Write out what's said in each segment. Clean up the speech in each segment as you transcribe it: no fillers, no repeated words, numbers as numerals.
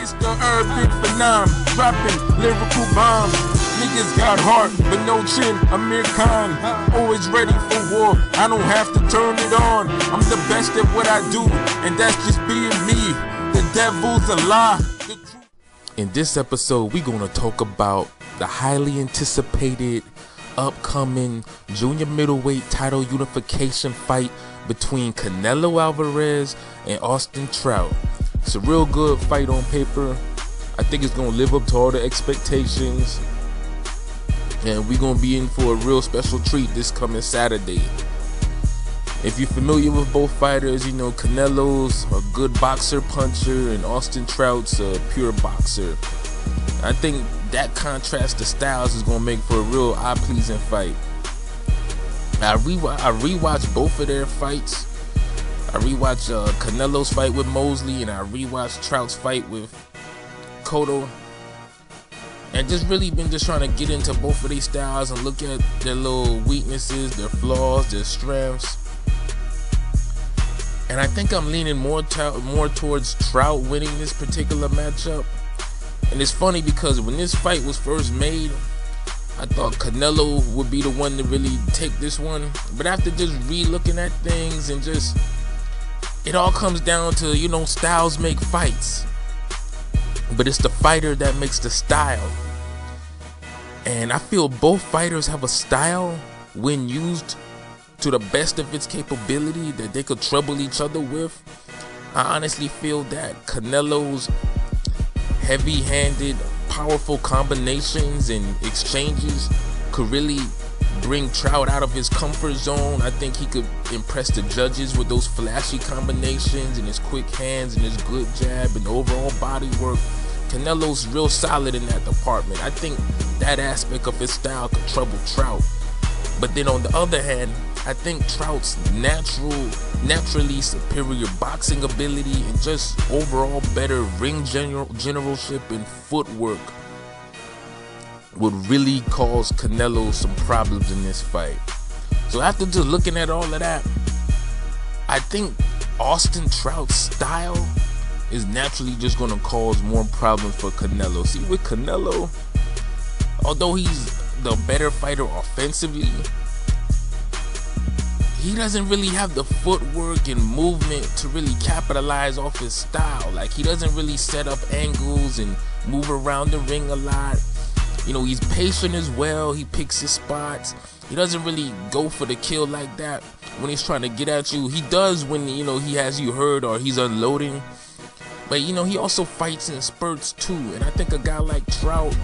Mr. Urban Phenom, dropping lyrical bombs. Niggas got heart, but no chin, Amir Khan. Always ready for war, I don't have to turn it on. I'm the best at what I do, and that's just being me. The devil's a lie. In this episode, we're gonna talk about the highly anticipated upcoming junior middleweight title unification fight between Canelo Alvarez and Austin Trout. It's a real good fight on paper. I think it's gonna live up to all the expectations, and we're gonna be in for a real special treat this coming Saturday. If you're familiar with both fighters, you know Canelo's a good boxer puncher and Austin Trout's a pure boxer. I think that contrast of styles is gonna make for a real eye-pleasing fight. I rewatched both of their fights. I rewatched Canelo's fight with Mosley, and I rewatched Trout's fight with Cotto, and just really been just trying to get into both of these styles and look at their little weaknesses, their flaws, their strengths. And I think I'm leaning more towards Trout winning this particular matchup. And it's funny because when this fight was first made, I thought Canelo would be the one to really take this one. But after just re-looking at things and just, it all comes down to, you know, styles make fights. But it's the fighter that makes the style. And I feel both fighters have a style when used to the best of its capability that they could trouble each other with. I honestly feel that Canelo's heavy-handed, powerful combinations and exchanges could really bring Trout out of his comfort zone. I think he could impress the judges with those flashy combinations and his quick hands and his good jab and overall body work. Canelo's real solid in that department. I think that aspect of his style could trouble Trout. But then on the other hand, I think Trout's naturally superior boxing ability and just overall better ring generalship and footwork would really cause Canelo some problems in this fight. So after just looking at all of that, I think Austin Trout's style is naturally just going to cause more problems for Canelo. See, with Canelo, although he's the better fighter offensively, he doesn't really have the footwork and movement to really capitalize off his style. Like, he doesn't really set up angles and move around the ring a lot. You know, he's patient as well. He picks his spots. He doesn't really go for the kill like that when he's trying to get at you. He does when, you know, he has you hurt or he's unloading. But, you know, he also fights in spurts too. And I think a guy like Trout,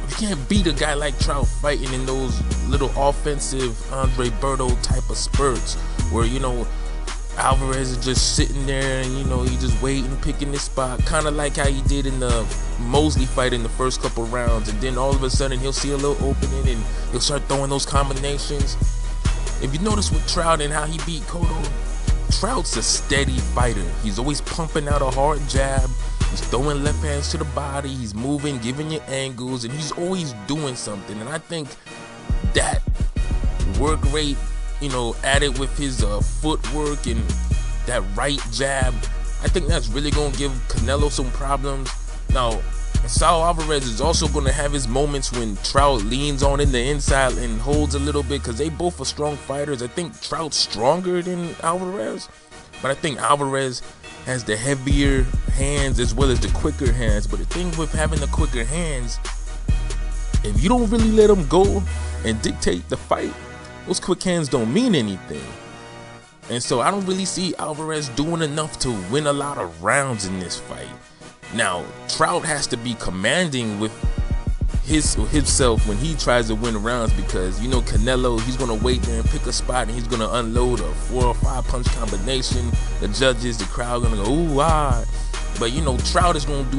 you can't beat a guy like Trout fighting in those little offensive Andre Berto type of spurts where, you know, Alvarez is just sitting there and, you know, he just waiting, picking his spot, kind of like how he did in the Mosley fight in the first couple rounds. And then all of a sudden he'll see a little opening and he'll start throwing those combinations. If you notice with Trout and how he beat Cotto, Trout's a steady fighter. He's always pumping out a hard jab. He's throwing left hands to the body, he's moving, giving you angles, and he's always doing something. And I think that work rate, you know, added with his footwork and that right jab, I think that's really going to give Canelo some problems. Now, Saul Alvarez is also going to have his moments when Trout leans on in the inside and holds a little bit, because they both are strong fighters. I think Trout's stronger than Alvarez, but I think Alvarez has the heavier hands as well as the quicker hands. But the thing with having the quicker hands, if you don't really let them go and dictate the fight, those quick hands don't mean anything. And so I don't really see Alvarez doing enough to win a lot of rounds in this fight. Now, Trout has to be commanding with himself when he tries to win rounds, because, you know, Canelo, he's going to wait there and pick a spot and he's going to unload a 4 or 5 punch combination. The judges, the crowd going to go, ooh, ah. But, you know, Trout is going to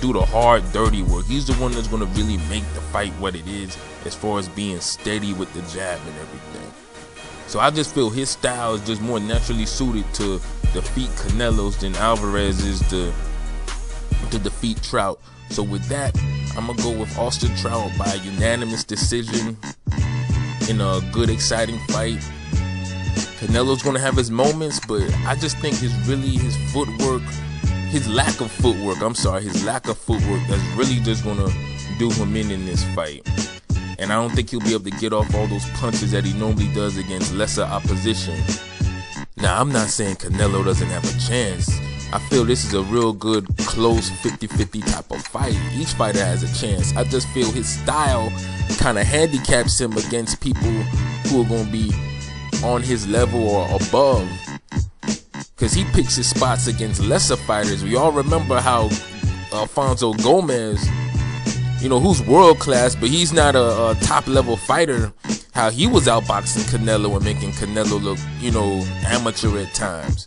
do the hard, dirty work. He's the one that's going to really make the fight what it is as far as being steady with the jab and everything. So I just feel his style is just more naturally suited to defeat Canelo's than Alvarez is to defeat Trout. So with that, I'm going to go with Austin Trout by unanimous decision in a good, exciting fight. Canelo's going to have his moments, but I just think his footwork his lack of footwork that's really just gonna do him in this fight. And I don't think he'll be able to get off all those punches that he normally does against lesser opposition. Now, I'm not saying Canelo doesn't have a chance. I feel this is a real good, close 50-50 type of fight. Each fighter has a chance. I just feel his style kind of handicaps him against people who are going to be on his level or above. Because he picks his spots against lesser fighters. We all remember how Alfonso Gomez, who's world class, but he's not a top level fighter, how he was outboxing Canelo and making Canelo look, amateur at times.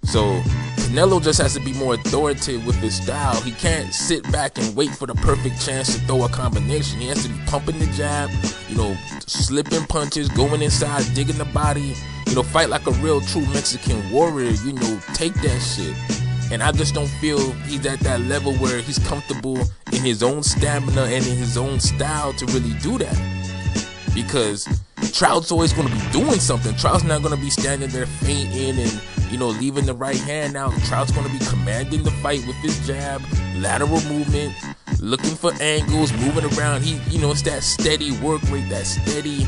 So Canelo just has to be more authoritative with his style. He can't sit back and wait for the perfect chance to throw a combination. He has to be pumping the jab, slipping punches, going inside, digging the body, fight like a real true Mexican warrior, take that shit. And I just don't feel he's at that level where he's comfortable in his own stamina and in his own style to really do that. Because Trout's always going to be doing something. Trout's not going to be standing there fainting and, leaving the right hand out. Trout's going to be commanding the fight with his jab, lateral movement, looking for angles, moving around. It's that steady work rate, that steady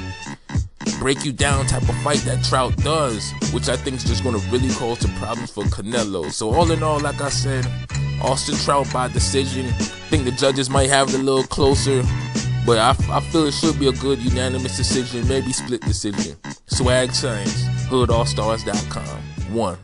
break you down type of fight that Trout does, which I think is just going to really cause some problems for Canelo. So all in all, like I said, Austin Trout by decision. I think the judges might have it a little closer, but I feel it should be a good unanimous decision, maybe split decision. Swag Science, HoodAllStars.com. 1.